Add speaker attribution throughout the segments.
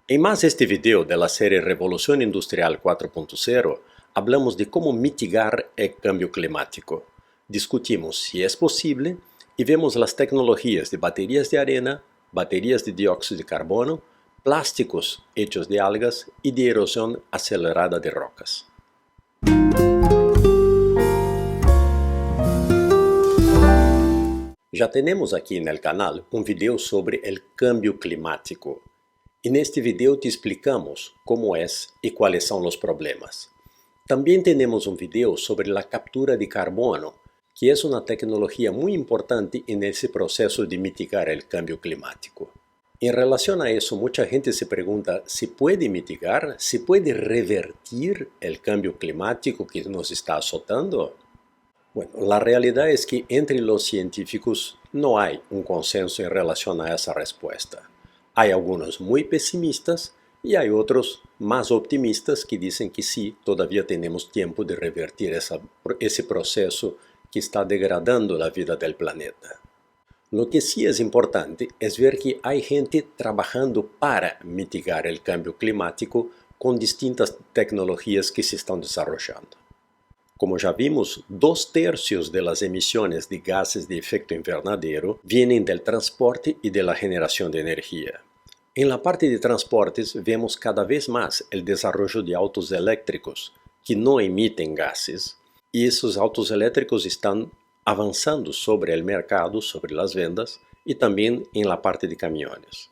Speaker 1: En más este video de la serie Revolución Industrial 4.0, hablamos de cómo mitigar el cambio climático. Discutimos si es posible y vemos las tecnologías de baterías de arena, baterías de dióxido de carbono, plásticos hechos de algas y de erosión acelerada de rocas. Ya tenemos aquí en el canal un video sobre el cambio climático. En este video te explicamos cómo es y cuáles son los problemas. También tenemos un video sobre la captura de carbono, que es una tecnología muy importante en ese proceso de mitigar el cambio climático. En relación a eso, mucha gente se pregunta si puede mitigar, si puede revertir el cambio climático que nos está azotando. Bueno, la realidad es que entre los científicos no hay un consenso en relación a esa respuesta. Hay algunos muy pesimistas y hay otros más optimistas que dicen que sí, todavía tenemos tiempo de revertir ese proceso que está degradando la vida del planeta. Lo que sí es importante es ver que hay gente trabajando para mitigar el cambio climático con distintas tecnologías que se están desarrollando. Como ya vimos, 2/3 de las emisiones de gases de efecto invernadero vienen del transporte y de la generación de energía. En la parte de transportes vemos cada vez más el desarrollo de autos eléctricos que no emiten gases, y esos autos eléctricos están avanzando sobre el mercado, sobre las ventas, y también en la parte de camiones.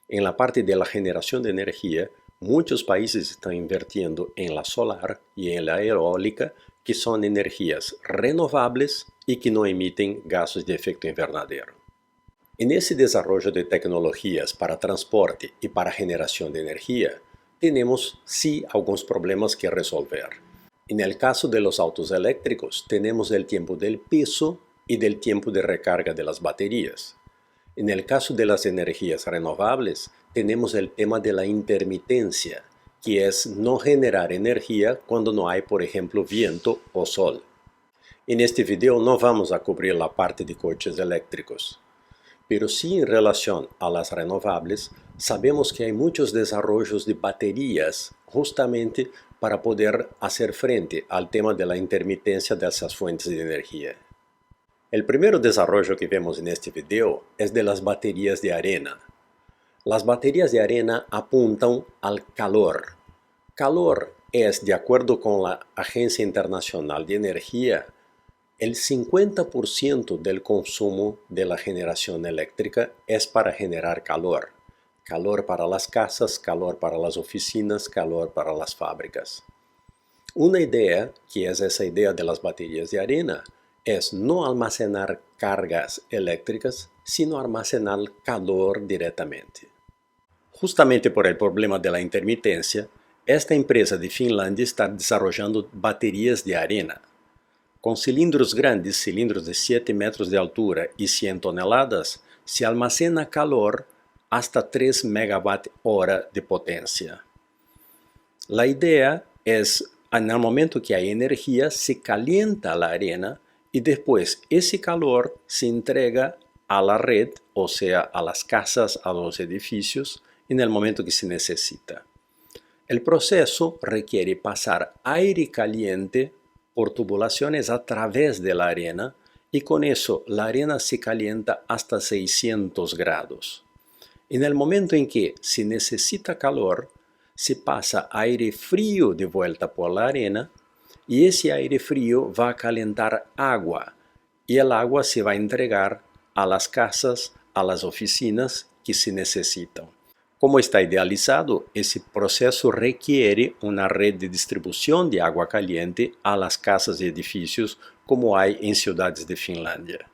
Speaker 1: En la parte de la generación de energía, muchos países están invirtiendo en la solar y en la eólica, que son energías renovables y que no emiten gases de efecto invernadero. En ese desarrollo de tecnologías para transporte y para generación de energía, tenemos sí algunos problemas que resolver. En el caso de los autos eléctricos, tenemos el tiempo del peso y del tiempo de recarga de las baterías. En el caso de las energías renovables, tenemos el tema de la intermitencia, que es no generar energía cuando no hay, por ejemplo, viento o sol. En este video no vamos a cubrir la parte de coches eléctricos, pero sí en relación a las renovables, sabemos que hay muchos desarrollos de baterías justamente para poder hacer frente al tema de la intermitencia de esas fuentes de energía. El primer desarrollo que vemos en este video es de las baterías de arena. Las baterías de arena apuntan al calor. Calor es, de acuerdo con la Agencia Internacional de Energía, el 50% del consumo de la generación eléctrica es para generar calor. Calor para las casas, calor para las oficinas, calor para las fábricas. Una idea, que es esa idea de las baterías de arena, es no almacenar cargas eléctricas, sino almacenar calor directamente. Justamente por el problema de la intermitencia, esta empresa de Finlandia está desarrollando baterías de arena. Con cilindros grandes, cilindros de 7 metros de altura y 100 toneladas, se almacena calor hasta 3 megawatt-hora de potencia. La idea es, en el momento que hay energía, se calienta la arena y después ese calor se entrega a la red, o sea, a las casas, a los edificios, en el momento que se necesita. El proceso requiere pasar aire caliente por tubulaciones a través de la arena y con eso la arena se calienta hasta 600 grados. En el momento en que se necesita calor, se pasa aire frío de vuelta por la arena y ese aire frío va a calentar agua y el agua se va a entregar a las casas, a las oficinas que se necesitan. Como está idealizado, ese proceso requiere una red de distribución de agua caliente a las casas y edificios como hay en ciudades de Finlandia.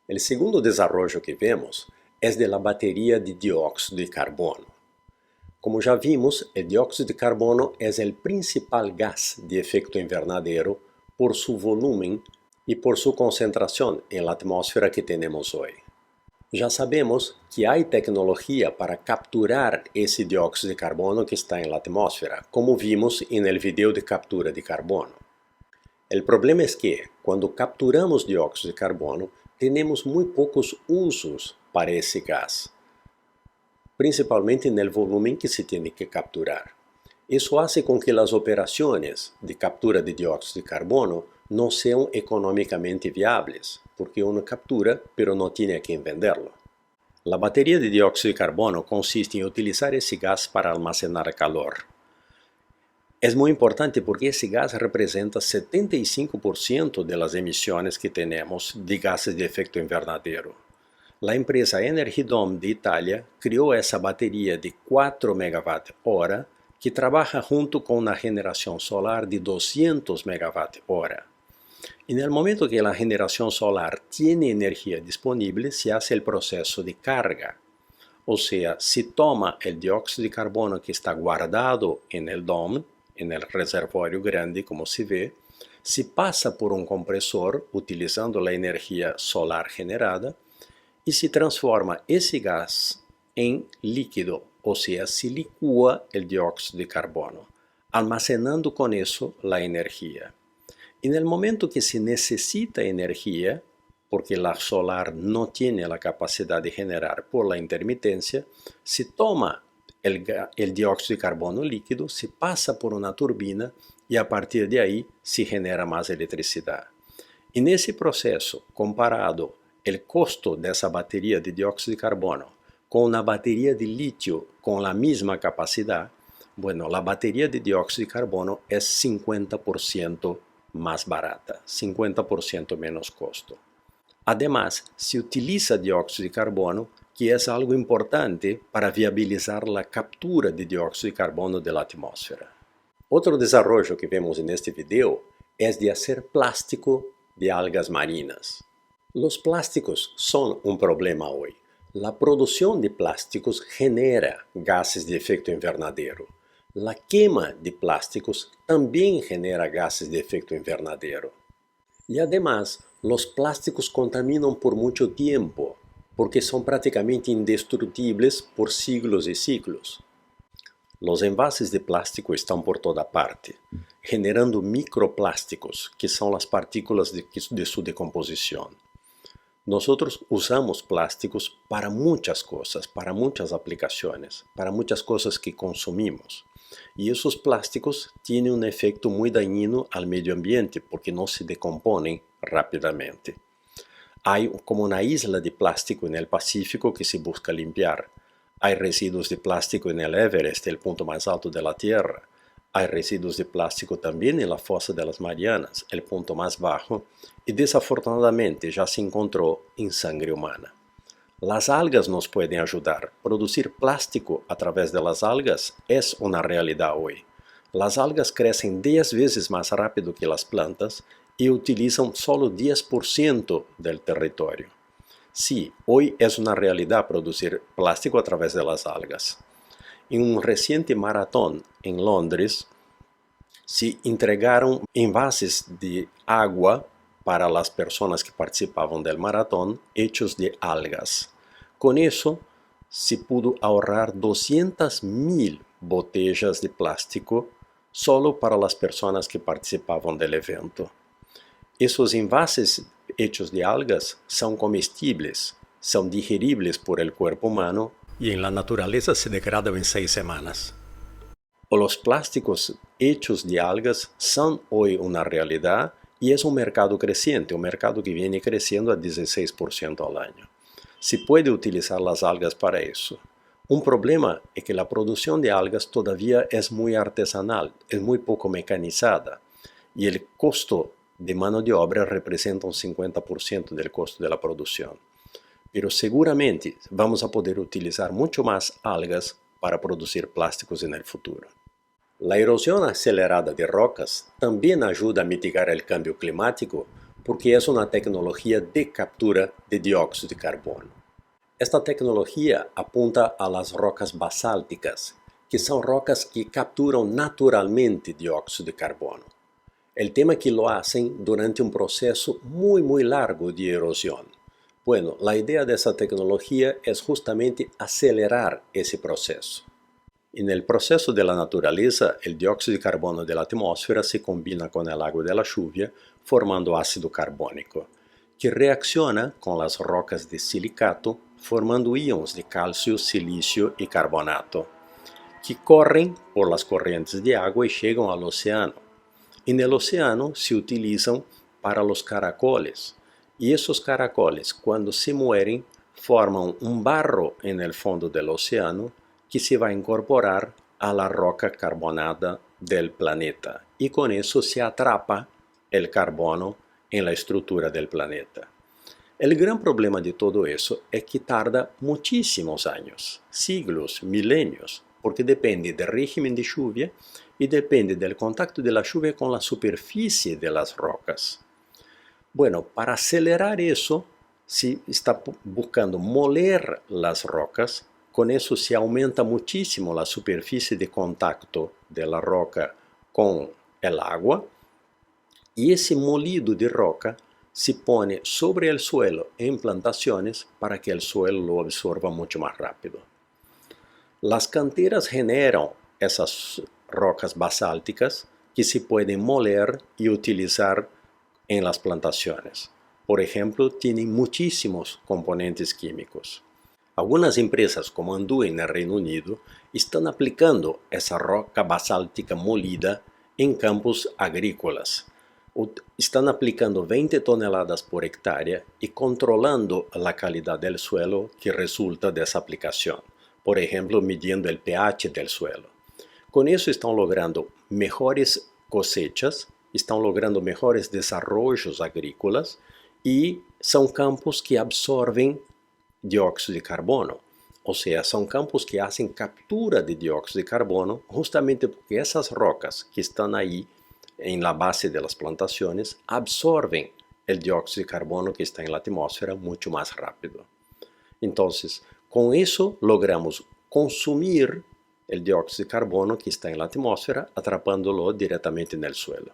Speaker 1: El segundo desarrollo que vemos es de la batería de dióxido de carbono. Como ya vimos, el dióxido de carbono es el principal gas de efecto invernadero por su volumen y por su concentración en la atmósfera que tenemos hoy. Ya sabemos que hay tecnología para capturar ese dióxido de carbono que está en la atmósfera, como vimos en el video de captura de carbono. El problema es que, cuando capturamos dióxido de carbono, tenemos muy pocos usos para ese gas. principalmente en el volumen que se tiene que capturar. Eso hace con que las operaciones de captura de dióxido de carbono no sean económicamente viables, porque uno captura pero no tiene a quién venderlo. La batería de dióxido de carbono consiste en utilizar ese gas para almacenar calor. Es muy importante porque ese gas representa 75% de las emisiones que tenemos de gases de efecto invernadero. La empresa Energidome de Italia creó esa batería de 4 MWh que trabaja junto con una generación solar de 200 MWh. En el momento que la generación solar tiene energía disponible, se hace el proceso de carga. O sea, se toma el dióxido de carbono que está guardado en el dome, en el reservorio grande, como se ve, se pasa por un compresor utilizando la energía solar generada y se transforma ese gas en líquido, o sea, se licúa el dióxido de carbono, almacenando con eso la energía. En el momento que se necesita energía, porque la solar no tiene la capacidad de generar por la intermitencia, se toma el dióxido de carbono líquido, se pasa por una turbina y a partir de ahí se genera más electricidad. En ese proceso, comparado el costo de esa batería de dióxido de carbono con una batería de litio con la misma capacidad, bueno, la batería de dióxido de carbono es 50% más barata, 50% menos costo. Además, se utiliza dióxido de carbono, que es algo importante para viabilizar la captura de dióxido de carbono de la atmósfera. Otro desarrollo que vemos en este video es de hacer plástico de algas marinas. Los plásticos son un problema hoy. La producción de plásticos genera gases de efecto invernadero. La quema de plásticos también genera gases de efecto invernadero. Y además, los plásticos contaminan por mucho tiempo, porque son prácticamente indestructibles por siglos y siglos. Los envases de plástico están por toda parte, generando microplásticos, que son las partículas de su decomposición. Nosotros usamos plásticos para muchas cosas, para muchas aplicaciones, para muchas cosas que consumimos. Y esos plásticos tienen un efecto muy dañino al medio ambiente porque no se decomponen rápidamente. Hay como una isla de plástico en el Pacífico que se busca limpiar. Hay residuos de plástico en el Everest, el punto más alto de la Tierra. Hay residuos de plástico también en la fosa de las Marianas, el punto más bajo, y desafortunadamente ya se encontró en sangre humana. Las algas nos pueden ayudar. Producir plástico a través de las algas es una realidad hoy. Las algas crecen 10 veces más rápido que las plantas y utilizan solo 10% del territorio. Sí, hoy es una realidad producir plástico a través de las algas. En un reciente maratón en Londres, se entregaron envases de agua para las personas que participaban del maratón hechos de algas. Con eso, se pudo ahorrar 200.000 botellas de plástico solo para las personas que participaban del evento. Esos envases hechos de algas son comestibles, son digeribles por el cuerpo humano y en la naturaleza se degradan en 6 semanas. Los plásticos hechos de algas son hoy una realidad y es un mercado creciente, un mercado que viene creciendo a 16% al año. Se puede utilizar las algas para eso. Un problema es que la producción de algas todavía es muy artesanal, es muy poco mecanizada y el costo de mano de obra representa un 50% del costo de la producción. Pero seguramente vamos a poder utilizar mucho más algas para producir plásticos en el futuro. La erosión acelerada de rocas también ayuda a mitigar el cambio climático porque es una tecnología de captura de dióxido de carbono. Esta tecnología apunta a las rocas basálticas, que son rocas que capturan naturalmente dióxido de carbono. El tema es que lo hacen durante un proceso muy largo de erosión. Bueno, la idea de esa tecnología es justamente acelerar ese proceso. En el proceso de la naturaleza, el dióxido de carbono de la atmósfera se combina con el agua de la lluvia, formando ácido carbónico, que reacciona con las rocas de silicato, formando íons de cálcio, silício e carbonato, que correm por las corrientes de agua y llegan al océano. En el océano se utilizan para los caracoles, y esos caracoles, cuando se mueren, forman un barro en el fondo del océano que se va a incorporar a la roca carbonada del planeta, y con eso se atrapa el carbono en la estructura del planeta. El gran problema de todo eso es que tarda muchísimos años, siglos, milenios, porque depende del régimen de lluvia y depende del contacto de la lluvia con la superficie de las rocas. Bueno, para acelerar eso, se está buscando moler las rocas. Con eso se aumenta muchísimo la superficie de contacto de la roca con el agua, y ese molido de roca se pone sobre el suelo en plantaciones para que el suelo lo absorba mucho más rápido. Las canteras generan esas rocas basálticas que se pueden moler y utilizar en las plantaciones. Por ejemplo, tienen muchísimos componentes químicos. Algunas empresas como Andúe en el Reino Unido están aplicando esa roca basáltica molida en campos agrícolas. Están aplicando 20 toneladas por hectárea y controlando la calidad del suelo que resulta de esa aplicación. Por ejemplo, midiendo el pH del suelo. Con eso están logrando mejores cosechas, están logrando mejores desarrollos agrícolas y son campos que absorben dióxido de carbono. O sea, son campos que hacen captura de dióxido de carbono justamente porque esas rocas que están ahí en la base de las plantaciones absorben el dióxido de carbono que está en la atmósfera mucho más rápido. Entonces, con eso logramos consumir el dióxido de carbono que está en la atmósfera, atrapándolo directamente en el suelo.